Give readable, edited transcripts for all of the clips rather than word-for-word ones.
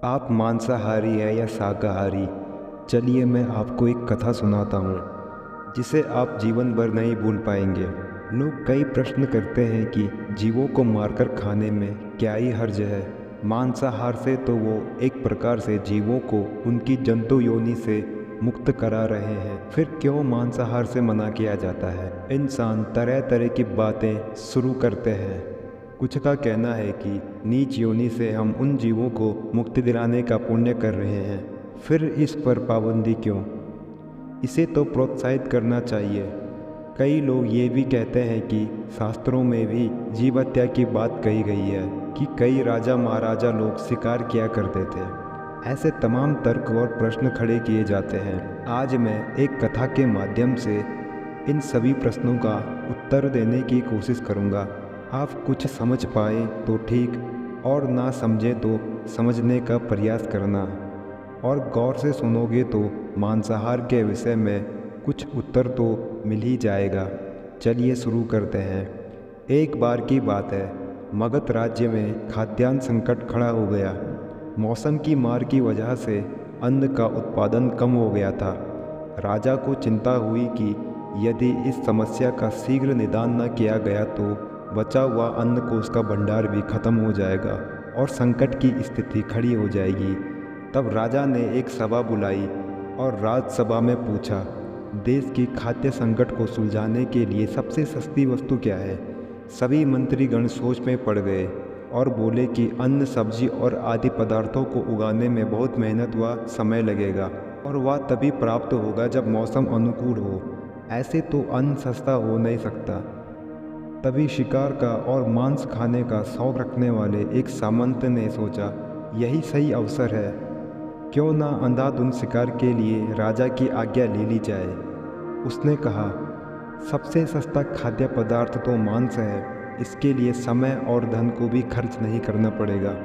आप मांसाहारी हैं या शाकाहारी? चलिए मैं आपको एक कथा सुनाता हूँ जिसे आप जीवन भर नहीं भूल पाएंगे। लोग कई प्रश्न करते हैं कि जीवों को मारकर खाने में क्या ही हर्ज है। मांसाहार से तो वो एक प्रकार से जीवों को उनकी जंतु योनि से मुक्त करा रहे हैं, फिर क्यों मांसाहार से मना किया जाता है? इंसान तरह तरह की बातें शुरू करते हैं। कुछ का कहना है कि नीच योनि से हम उन जीवों को मुक्ति दिलाने का पुण्य कर रहे हैं, फिर इस पर पाबंदी क्यों? इसे तो प्रोत्साहित करना चाहिए। कई लोग ये भी कहते हैं कि शास्त्रों में भी जीव हत्या की बात कही गई है कि कई राजा महाराजा लोग शिकार किया करते थे। ऐसे तमाम तर्क और प्रश्न खड़े किए जाते हैं। आज मैं एक कथा के माध्यम से इन सभी प्रश्नों का उत्तर देने की कोशिश करूँगा। आप कुछ समझ पाए तो ठीक, और ना समझे तो समझने का प्रयास करना, और गौर से सुनोगे तो मांसाहार के विषय में कुछ उत्तर तो मिल ही जाएगा। चलिए शुरू करते हैं। एक बार की बात है, मगध राज्य में खाद्यान्न संकट खड़ा हो गया। मौसम की मार की वजह से अन्न का उत्पादन कम हो गया था। राजा को चिंता हुई कि यदि इस समस्या का शीघ्र निदान न किया गया तो बचा हुआ अन्न कोष का भंडार भी खत्म हो जाएगा और संकट की स्थिति खड़ी हो जाएगी। तब राजा ने एक सभा बुलाई और राजसभा में पूछा, देश की खाद्य संकट को सुलझाने के लिए सबसे सस्ती वस्तु क्या है? सभी मंत्रीगण सोच में पड़ गए और बोले कि अन्न, सब्जी और आदि पदार्थों को उगाने में बहुत मेहनत व समय लगेगा और वह तभी प्राप्त होगा जब मौसम अनुकूल हो। ऐसे तो अन्न सस्ता हो नहीं सकता। तभी शिकार का और मांस खाने का शौक रखने वाले एक सामंत ने सोचा, यही सही अवसर है, क्यों ना अंधाधुंध शिकार के लिए राजा की आज्ञा ले ली जाए। उसने कहा, सबसे सस्ता खाद्य पदार्थ तो मांस है। इसके लिए समय और धन को भी खर्च नहीं करना पड़ेगा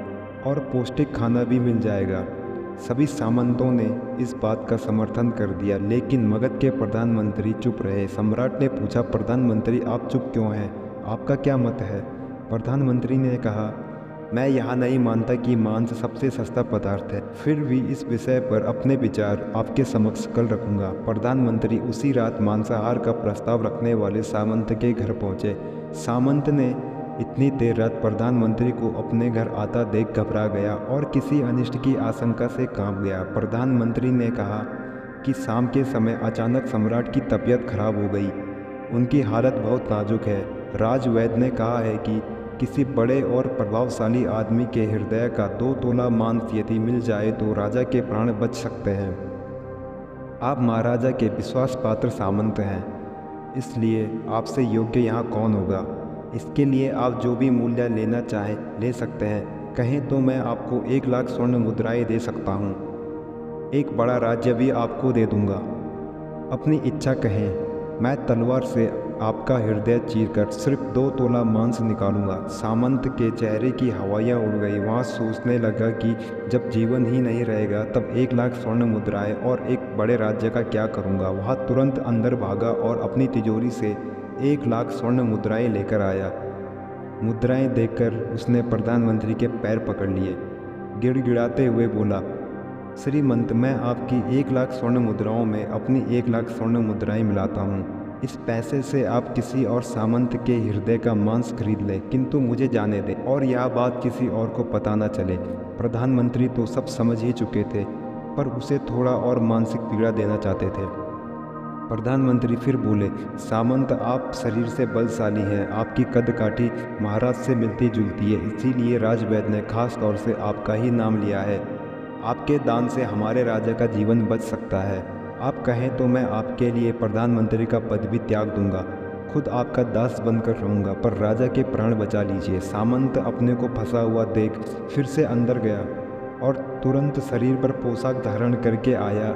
और पौष्टिक खाना भी मिल जाएगा। सभी सामंतों ने इस बात का समर्थन कर दिया, लेकिन मगध के प्रधानमंत्री चुप रहे। सम्राट ने पूछा, प्रधानमंत्री आप चुप क्यों हैं? आपका क्या मत है? प्रधानमंत्री ने कहा, मैं यहाँ नहीं मानता कि मांस सबसे सस्ता पदार्थ है, फिर भी इस विषय पर अपने विचार आपके समक्ष कल रखूँगा। प्रधानमंत्री उसी रात मांसाहार का प्रस्ताव रखने वाले सामंत के घर पहुँचे। सामंत ने इतनी देर रात प्रधानमंत्री को अपने घर आता देख घबरा गया और किसी अनिष्ट की आशंका से कांप गया। प्रधानमंत्री ने कहा कि शाम के समय अचानक सम्राट की तबीयत खराब हो गई। उनकी हालत बहुत नाजुक है। राजवैद्य ने कहा है कि किसी बड़े और प्रभावशाली आदमी के हृदय का 2 तोला मांस यदि मिल जाए तो राजा के प्राण बच सकते हैं। आप महाराजा के विश्वास पात्र सामंत हैं, इसलिए आपसे योग्य यहाँ कौन होगा? इसके लिए आप जो भी मूल्य लेना चाहें ले सकते हैं। कहें तो मैं आपको 1 लाख स्वर्ण मुद्राएं दे सकता हूँ। एक बड़ा राज्य भी आपको दे दूँगा। अपनी इच्छा कहें, मैं तलवार से आपका हृदय चीरकर सिर्फ 2 तोला मांस निकालूंगा। सामंत के चेहरे की हवाइयाँ उड़ गई। वहाँ सोचने लगा कि जब जीवन ही नहीं रहेगा तब 1 लाख स्वर्ण मुद्राएं और एक बड़े राज्य का क्या करूँगा। वह तुरंत अंदर भागा और अपनी तिजोरी से 1 लाख स्वर्ण मुद्राएं लेकर आया। मुद्राएं देखकर उसने प्रधानमंत्री के पैर पकड़ लिए। गिड़गिड़ाते हुए बोला, श्रीमंत, मैं आपकी 1 लाख स्वर्ण मुद्राओं में अपनी 1 लाख स्वर्ण मुद्राएं मिलाता हूँ। इस पैसे से आप किसी और सामंत के हृदय का मांस खरीद लें, किंतु मुझे जाने दें और यह बात किसी और को पता न चले। प्रधानमंत्री तो सब समझ ही चुके थे, पर उसे थोड़ा और मानसिक पीड़ा देना चाहते थे। प्रधानमंत्री फिर बोले, सामंत, आप शरीर से बलशाली हैं, आपकी कदकाठी महाराज से मिलती जुलती है, इसीलिए राजवैद्य ने खास तौर से आपका ही नाम लिया है। आपके दान से हमारे राजा का जीवन बच सकता है। आप कहें तो मैं आपके लिए प्रधानमंत्री का पद भी त्याग दूंगा, खुद आपका दास बनकर रहूँगा, पर राजा के प्राण बचा लीजिए। सामंत अपने को फंसा हुआ देख फिर से अंदर गया और तुरंत शरीर पर पोशाक धारण करके आया।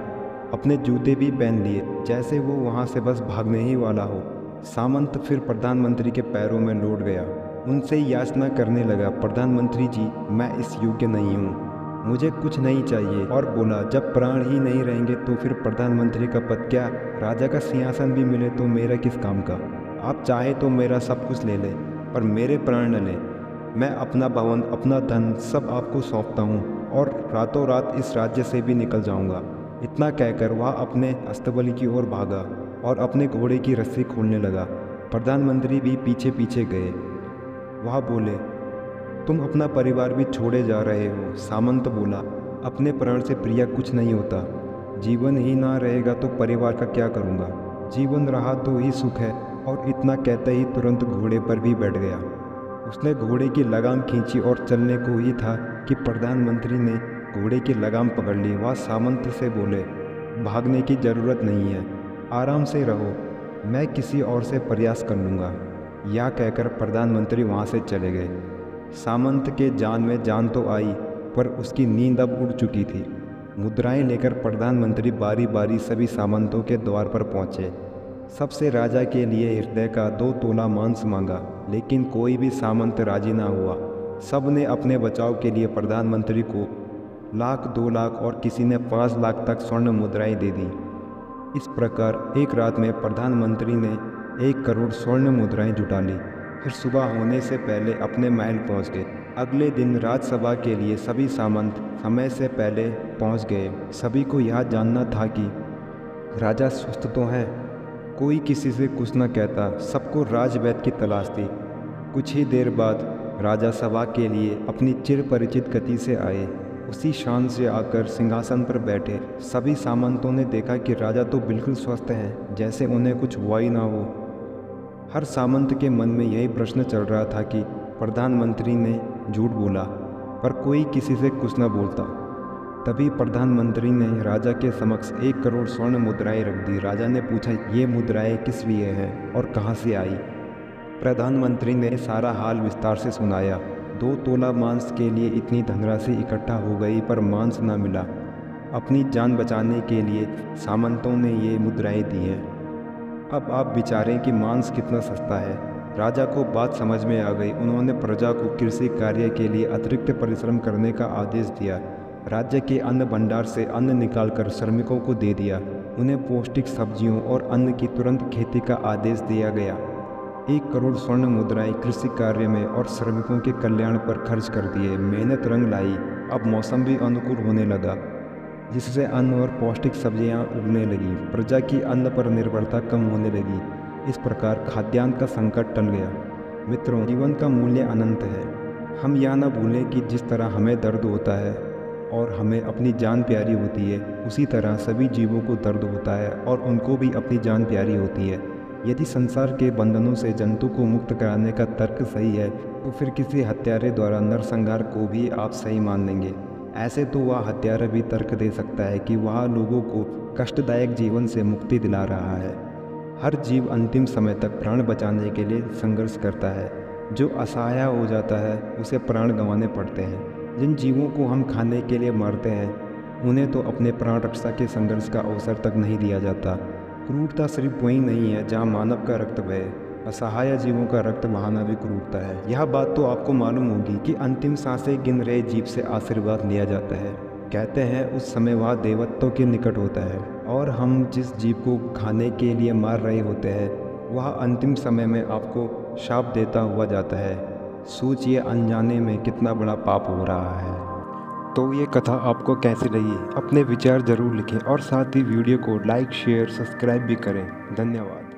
अपने जूते भी पहन लिए, जैसे वो वहाँ से बस भागने ही वाला हो। सामंत फिर प्रधानमंत्री के पैरों में लौट गया। उनसे याचना करने लगा, प्रधानमंत्री जी, मैं इस योग्य नहीं हूँ, मुझे कुछ नहीं चाहिए। और बोला, जब प्राण ही नहीं रहेंगे तो फिर प्रधानमंत्री का पद क्या, राजा का सिंहासन भी मिले तो मेरा किस काम का? आप चाहे तो मेरा सब कुछ ले लें, पर मेरे प्राण न लें। मैं अपना भवन, अपना धन सब आपको सौंपता हूँ। और रातों रात इस राज्य से भी निकल जाऊंगा। इतना कहकर वह अपने अस्तबल की ओर भागा और अपने घोड़े की रस्सी खोलने लगा। प्रधानमंत्री भी पीछे पीछे गए। वह बोले, तुम अपना परिवार भी छोड़े जा रहे हो। सामंत बोला, अपने प्राण से प्रिय कुछ नहीं होता। जीवन ही ना रहेगा तो परिवार का क्या करूँगा। जीवन रहा तो ही सुख है। और इतना कहते ही तुरंत घोड़े पर भी बैठ गया। उसने घोड़े की लगाम खींची और चलने को ही था कि प्रधानमंत्री ने घोड़े की लगाम पकड़ ली। वह सामंत से बोले, भागने की ज़रूरत नहीं है, आराम से रहो, मैं किसी और से प्रयास कर लूँगा। यह कहकर प्रधानमंत्री वहाँ से चले गए। सामंत के जान में जान तो आई, पर उसकी नींद अब उड़ चुकी थी। मुद्राएं लेकर प्रधानमंत्री बारी बारी सभी सामंतों के द्वार पर पहुँचे। सबसे राजा के लिए हृदय का 2 तोला मांस मांगा, लेकिन कोई भी सामंत राजी ना हुआ। सब ने अपने बचाव के लिए प्रधानमंत्री को 1 लाख, 2 लाख और किसी ने 5 लाख तक स्वर्ण मुद्राएं दे दी। इस प्रकार एक रात में प्रधानमंत्री ने 1 करोड़ स्वर्ण मुद्राएं जुटा ली। फिर सुबह होने से पहले अपने महल पहुंच गए। अगले दिन राजसभा के लिए सभी सामंत समय से पहले पहुंच गए। सभी को यह जानना था कि राजा स्वस्थ तो हैं। कोई किसी से कुछ न कहता, सबको राजवैद्य की तलाश थी। कुछ ही देर बाद राजा सभा के लिए अपनी चिर परिचित गति से आए। उसी शान से आकर सिंहासन पर बैठे। सभी सामंतों ने देखा कि राजा तो बिल्कुल स्वस्थ हैं, जैसे उन्हें कुछ हुआ ही ना हो। हर सामंत के मन में यही प्रश्न चल रहा था कि प्रधानमंत्री ने झूठ बोला, पर कोई किसी से कुछ न बोलता। तभी प्रधानमंत्री ने राजा के समक्ष 1 करोड़ स्वर्ण मुद्राएं रख दी। राजा ने पूछा, ये मुद्राएं किस लिए हैं और कहाँ से आई? प्रधानमंत्री ने सारा हाल विस्तार से सुनाया। 2 तोला मांस के लिए इतनी धनराशि इकट्ठा हो गई, पर मांस न मिला। अपनी जान बचाने के लिए सामंतों ने ये मुद्राएं दी हैं। अब आप विचारें कि मांस कितना सस्ता है। राजा को बात समझ में आ गई। उन्होंने प्रजा को कृषि कार्य के लिए अतिरिक्त परिश्रम करने का आदेश दिया। राज्य के अन्न भंडार से अन्न निकालकर श्रमिकों को दे दिया। उन्हें पौष्टिक सब्जियों और अन्न की तुरंत खेती का आदेश दिया गया। 1 करोड़ स्वर्ण मुद्राएं कृषि कार्य में और श्रमिकों के कल्याण पर खर्च कर दिए। मेहनत रंग लाई। अब मौसम भी अनुकूल होने लगा, जिससे अन्न और पौष्टिक सब्जियां उगने लगी। प्रजा की अन्न पर निर्भरता कम होने लगी। इस प्रकार खाद्यान्न का संकट टल गया। मित्रों, जीवन का मूल्य अनंत है। हम यह न भूलें कि जिस तरह हमें दर्द होता है और हमें अपनी जान प्यारी होती है, उसी तरह सभी जीवों को दर्द होता है और उनको भी अपनी जान प्यारी होती है। यदि संसार के बंधनों से जंतु को मुक्त कराने का तर्क सही है, तो फिर किसी हत्यारे द्वारा नरसंहार को भी आप सही मान लेंगे। ऐसे तो वह हत्यारा भी तर्क दे सकता है कि वह लोगों को कष्टदायक जीवन से मुक्ति दिला रहा है। हर जीव अंतिम समय तक प्राण बचाने के लिए संघर्ष करता है। जो असहाय हो जाता है, उसे प्राण गंवाने पड़ते हैं। जिन जीवों को हम खाने के लिए मारते हैं, उन्हें तो अपने प्राण रक्षा के संघर्ष का अवसर तक नहीं दिया जाता। क्रूरता सिर्फ वही नहीं है जहाँ मानव का रक्त बहे, असहाय जीवों का रक्त बहाना भी क्रूरता है। यह बात तो आपको मालूम होगी कि अंतिम सांसें गिन रहे जीव से आशीर्वाद लिया जाता है। कहते हैं उस समय वह देवत्वों के निकट होता है, और हम जिस जीव को खाने के लिए मार रहे होते हैं, वह अंतिम समय में आपको शाप देता हुआ जाता है। सोचिए अनजाने में कितना बड़ा पाप हो रहा है। तो ये कथा आपको कैसी लगी? अपने विचार ज़रूर लिखें और साथ ही वीडियो को लाइक, शेयर, सब्सक्राइब भी करें। धन्यवाद।